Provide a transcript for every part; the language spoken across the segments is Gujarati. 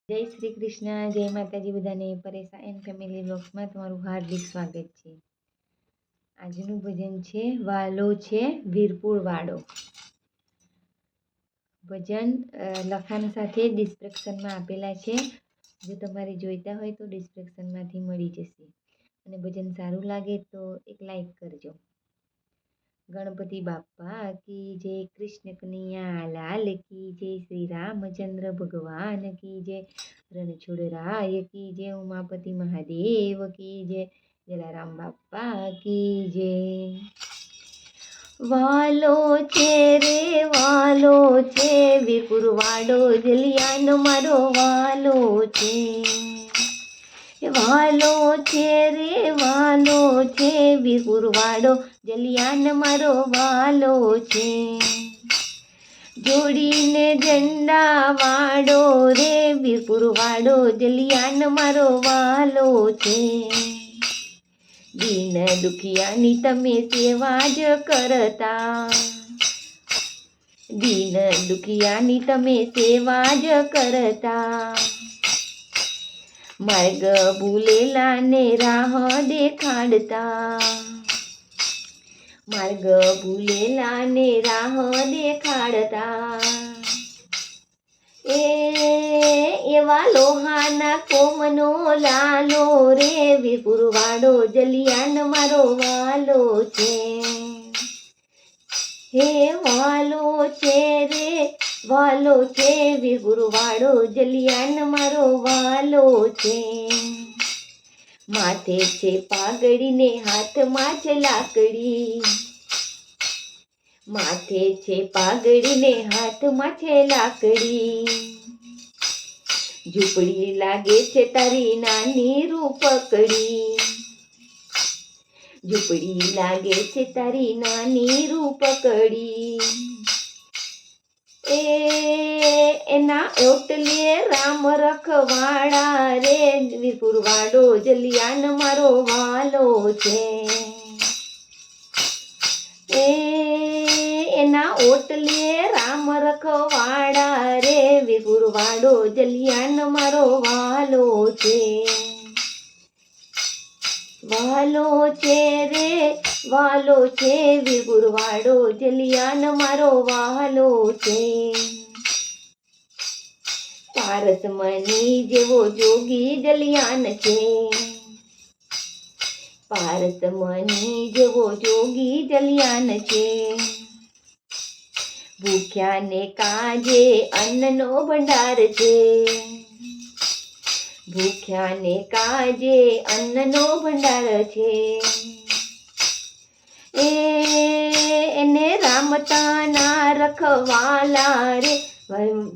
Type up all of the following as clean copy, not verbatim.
જય શ્રી કૃષ્ણ, જય માતાજી બધાને. પરેશા એન્ડ ફેમિલી બ્લોગ્સમાં તમારું હાર્દિક સ્વાગત છે. આજનું ભજન છે વાલો છે વીરપુર વાળો. ભજન લખાણ સાથે ડિસ્ક્રિપ્શનમાં આપેલા છે. જો તમારે જોઈતા હોય તો ડિસ્ક્રિપ્શનમાંથી મળી જશે. અને ભજન સારું લાગે તો એક લાઈક કરજો. ગણપતિ બાપ્પા કી જય, કૃષ્ણ કનૈયા લાલ કી જય, શ્રી રામચંદ્ર ભગવાન કી જય, રણછોડરાય કી જય, ઉમાપતિ મહાદેવ કી જય, જલારામ બાપ્પા કી જય. વાલો છે રે વાલો છે વીરપુર વાડો, જલિયાનો મારો વાલો છે. વાલો છે રે વાલો છે વીરપુર વાડો, જલિયાન મારો વાલો છે. જોડીને ઝંડા વાડો રે વીરપુર વાડો, જલિયાન મારો વાલો છે. દીન દુખિયાની તમે સેવા જ કરતા, દીન દુખિયાની તમે સેવા જ કરતા. માર્ગ ભૂલેલાને રાહ દેખાડતા, માર્ગ ભૂલેલાને રાહ દેખાડતા. એવા લોહાના કોમનો લાલો રે વીરપુર વાડો, જલિયાન મારો વાલો છે. હે વાલો છે રે વાલો છે વીરપુર વાડો, જલિયાન મારો વાલો છે. માથે છે પાઘડીને હાથમાં છે લાકડી, માથે છે પાઘડીને હાથમાં છે લાકડી. ઝૂંપડી લાગે છે તારી નાની રૂપકડી, ઝૂંપડી લાગે છે તારી નાની રૂપકડી. એના ઓટલે રામ રખવાડા રે વીરપુર વાડો, જલિયાન મારો વાલો છે. એના ઓટલે રામ રખવાડા રે વીરપુર વાડો, જલિયાન મારો વાલો છે. વાલો છે રે વાલો છે વીરપુર વાડો, જલિયાન મારો વાલો છે. પારસમણી જેવો જોગી જલિયાન છે, પારસમણી જેવો જોગી જલિયાન છે. ભૂખ્યાને કાજે અન્નનો ભંડાર છે, ભૂખ્યાને કાજે અન્નનો ભંડાર છે. એને રામતાના રખવાલા રે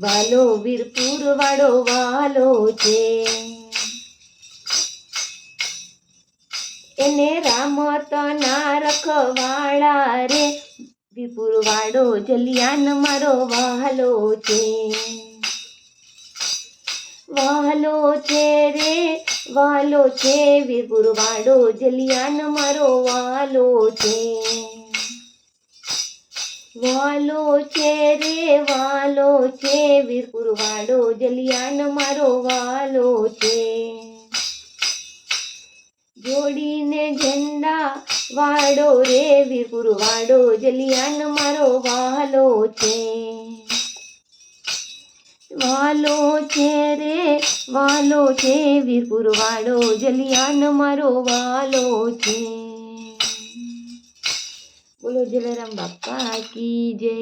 વાલો વીરપુર વાળો વાલો છે. એને રામતના રખવાળા રે વીરપુર વાડો, જલિયાન મારો વાલો છે. વાલો છે રે વાલો છે વીરપુર વાડો, જલિયાન મારો વાલો છે. વાલો છે રે વાલો છે વીરપુર વાડો, જલિયાન મારો વાલો છે. જોડીને ઝંડા વાડો રે વીરપુર વાડો, જલિયાન મારો વાલો છે. વાલો છે રે વાલો છે વીરપુર વાડો, જલિયાન મારો વાલો છે. બોલો જલારામ બાપા કી જય.